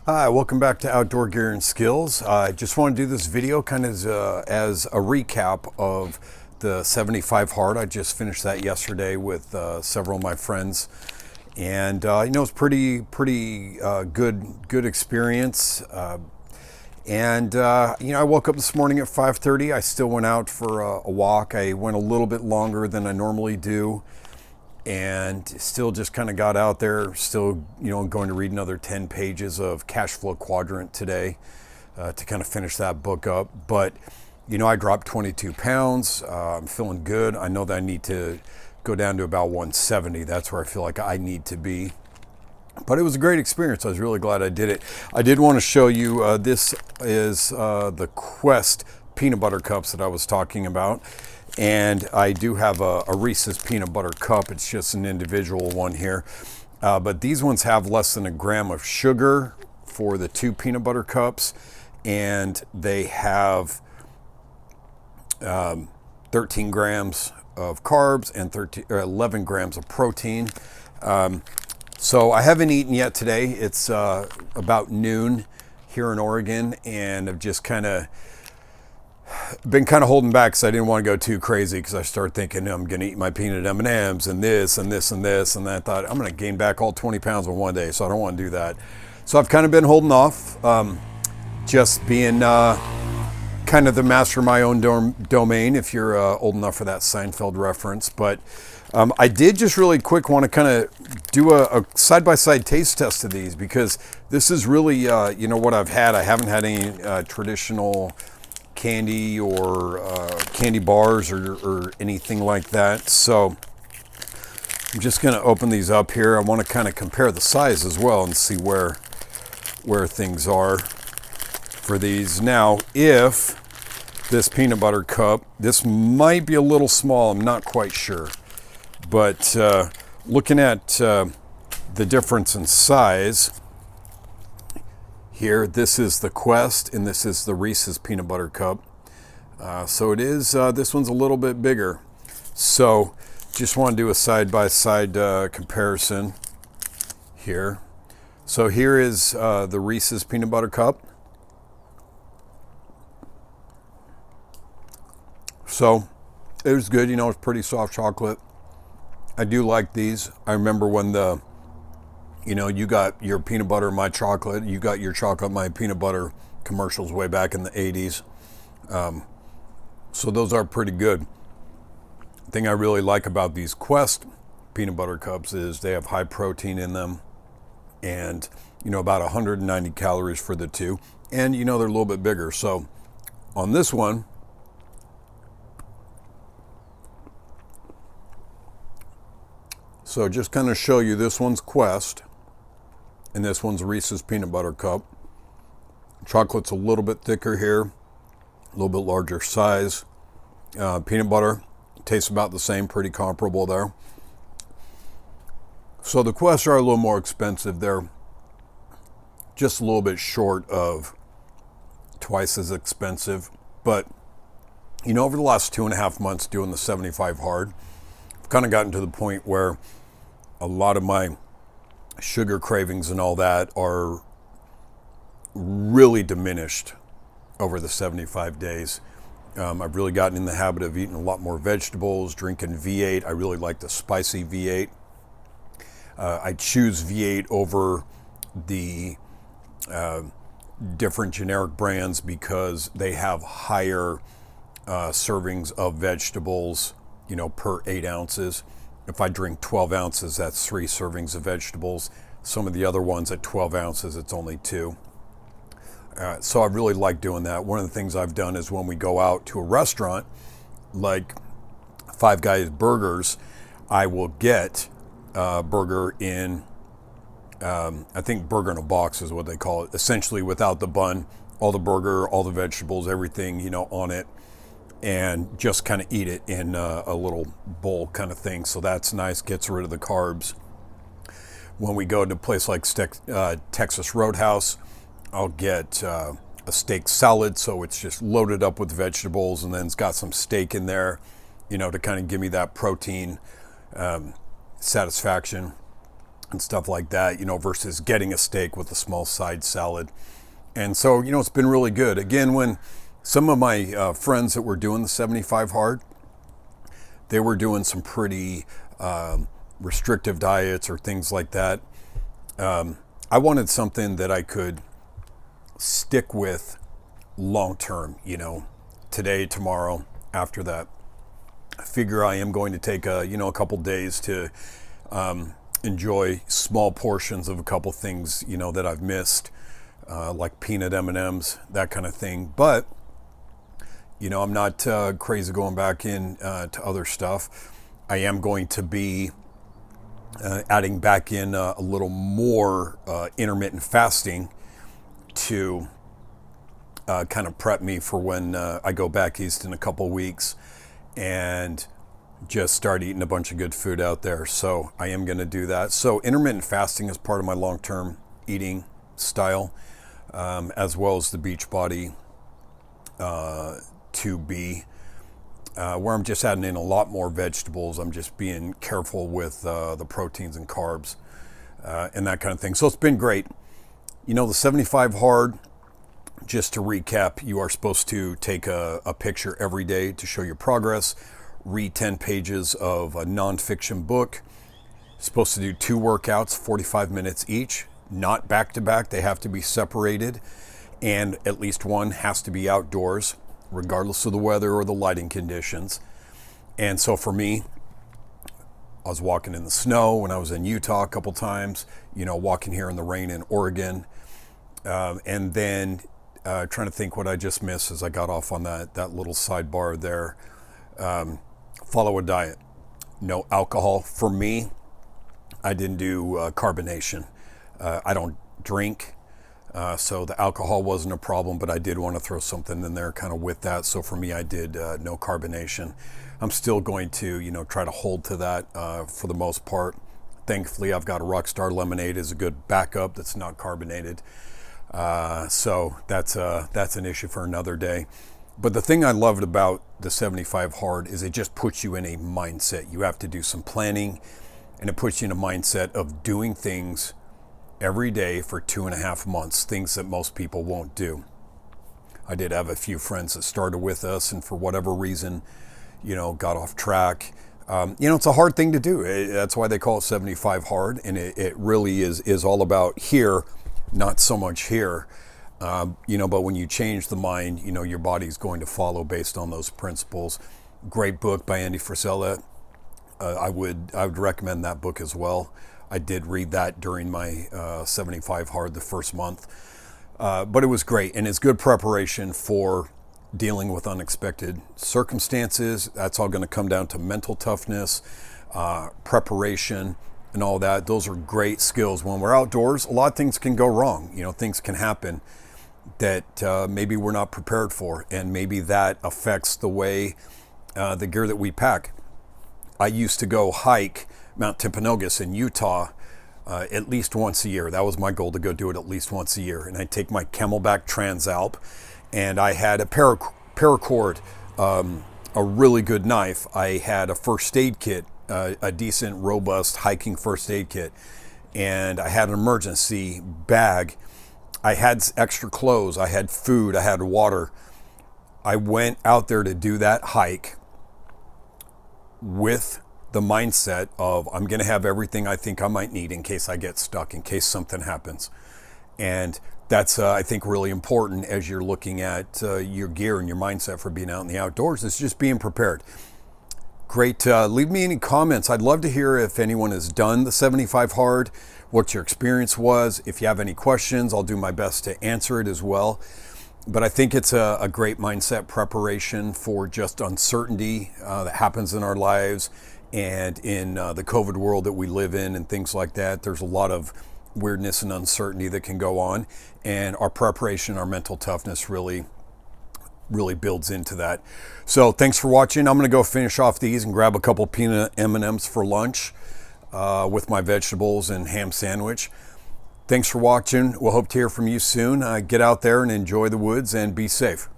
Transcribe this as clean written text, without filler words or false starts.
Hi, welcome back to Outdoor Gear and Skills. I just want to do this video kind of as a recap of the 75 hard. I just finished that yesterday with several of my friends, and it's pretty good experience. I woke up this morning at 5:30. I still went out for a walk. I went a little bit longer than I normally do, and still just kind of got out there, still going to read another 10 pages of Cash Flow Quadrant today to kind of finish that book up. But I dropped 22 pounds. I'm feeling good. I know that I need to go down to about 170. That's where I feel like I need to be. But it was a great experience. I was really glad I did it. I did want to show you, this is the Quest peanut butter cups that I was talking about. And I do have a Reese's peanut butter cup. It's just an individual one here. But these ones have less than a gram of sugar for the 2 peanut butter cups. And they have 13 grams of carbs and 11 grams of protein. So I haven't eaten yet today. It's about noon here in Oregon, and I've just been holding back because I didn't want to go too crazy, because I started thinking I'm going to eat my peanut M&Ms and this and this and this, and then I thought I'm going to gain back all 20 pounds in one day, so I don't want to do that. So I've kind of been holding off, just being kind of the master of my own domain, if you're old enough for that Seinfeld reference. But I did just really quick want to kind of do a side-by-side taste test of these, because this is really what I've had. I haven't had any traditional candy or candy bars or anything like that. So I'm just going to open these up here. I want to kind of compare the size as well and see where things are for these. Now, if this peanut butter cup, this might be a little small, I'm not quite sure. But looking at the difference in size here, this is the Quest and this is the Reese's peanut butter cup. So it is, this one's a little bit bigger. So just want to do a side-by-side comparison here. So here is the Reese's peanut butter cup. So it was good, it's pretty soft chocolate. I do like these. I remember when you got your peanut butter, my chocolate, you got your chocolate, my peanut butter commercials way back in the 80s. So those are pretty good. The thing I really like about these Quest peanut butter cups is they have high protein in them, and, about 190 calories for the 2. And, they're a little bit bigger. So on this one, so just kind of show you, this one's Quest and this one's Reese's peanut butter cup. Chocolate's a little bit thicker here, a little bit larger size. Peanut butter tastes about the same, pretty comparable there. So the Quests are a little more expensive. They're just a little bit short of twice as expensive. But, over the last 2.5 months doing the 75 hard, I've kind of gotten to the point where a lot of my sugar cravings and all that are really diminished over the 75 days. I've really gotten in the habit of eating a lot more vegetables, drinking V8. I really like the spicy V8. I choose V8 over the different generic brands because they have higher servings of vegetables, per 8 ounces. If I drink 12 ounces, that's 3 servings of vegetables. Some of the other ones at 12 ounces, it's only 2. So I really like doing that. One of the things I've done is when we go out to a restaurant, like Five Guys Burgers, I will get a burger in, I think burger in a box is what they call it, essentially without the bun, all the burger, all the vegetables, everything, on it, and just kind of eat it in a little bowl kind of thing. So that's nice, gets rid of the carbs. When we go to a place like Texas Roadhouse, I'll get a steak salad, so it's just loaded up with vegetables, and then it's got some steak in there, to kind of give me that protein satisfaction. and stuff like that, versus getting a steak with a small side salad. And so, it's been really good. Again, when some of my friends that were doing the 75 hard, they were doing some pretty restrictive diets or things like that. I wanted something that I could stick with long term, today, tomorrow, after that. I figure I am going to take a couple days to enjoy small portions of a couple things, that I've missed, like peanut M&Ms, that kind of thing. But, I'm not crazy going back in to other stuff. I am going to be adding back in a little more intermittent fasting to kind of prep me for when I go back east in a couple weeks and just start eating a bunch of good food out there. So I am going to do that. So intermittent fasting is part of my long-term eating style, as well as the Beachbody 2B, where I'm just adding in a lot more vegetables. I'm just being careful with the proteins and carbs and that kind of thing. So it's been great. The 75 hard, just to recap, you are supposed to take a picture every day to show your progress, read 10 pages of a nonfiction book. Supposed to do 2 workouts, 45 minutes each, not back to back. They have to be separated, and at least one has to be outdoors, regardless of the weather or the lighting conditions. And so for me, I was walking in the snow when I was in Utah a couple times, walking here in the rain in Oregon, and then trying to think what I just missed as I got off on that little sidebar there. Follow a diet. No alcohol. For me, I didn't do carbonation. I don't drink, so the alcohol wasn't a problem, but I did want to throw something in there kind of with that. So for me, I did no carbonation. I'm still going to, try to hold to that for the most part. Thankfully, I've got a Rockstar Lemonade as a good backup that's not carbonated. So that's an issue for another day. But the thing I loved about the 75 hard is it just puts you in a mindset. You have to do some planning, and it puts you in a mindset of doing things every day for 2.5 months, things that most people won't do. I did have a few friends that started with us and for whatever reason, got off track. It's a hard thing to do. That's why they call it 75 hard. And it really is all about here, not so much here. But when you change the mind, your body's going to follow based on those principles. Great book by Andy Frisella. I would recommend that book as well. I did read that during my 75 hard the first month. But it was great, and it's good preparation for dealing with unexpected circumstances. That's all going to come down to mental toughness, preparation, and all that. Those are great skills. When we're outdoors, a lot of things can go wrong. Things can happen that maybe we're not prepared for, and maybe that affects the way the gear that we pack. I used to go hike Mount Timpanogos in Utah at least once a year. That was my goal, to go do it at least once a year. And I'd take my Camelback Transalp, and I had a paracord, a really good knife. I had a first aid kit, a decent, robust hiking first aid kit, and I had an emergency bag. I had extra clothes, I had food, I had water. I went out there to do that hike with the mindset of I'm going to have everything I think I might need in case I get stuck, in case something happens. And that's, I think, really important as you're looking at your gear and your mindset for being out in the outdoors. It's just being prepared. Great. Leave me any comments. I'd love to hear if anyone has done the 75 hard, what your experience was. If you have any questions, I'll do my best to answer it as well. But I think it's a great mindset preparation for just uncertainty that happens in our lives, and in the COVID world that we live in and things like that. There's a lot of weirdness and uncertainty that can go on, and our preparation, our mental toughness really builds into that. So thanks for watching. I'm going to go finish off these and grab a couple peanut M&Ms for lunch with my vegetables and ham sandwich. Thanks for watching. We'll hope to hear from you soon. Get out there and enjoy the woods and be safe.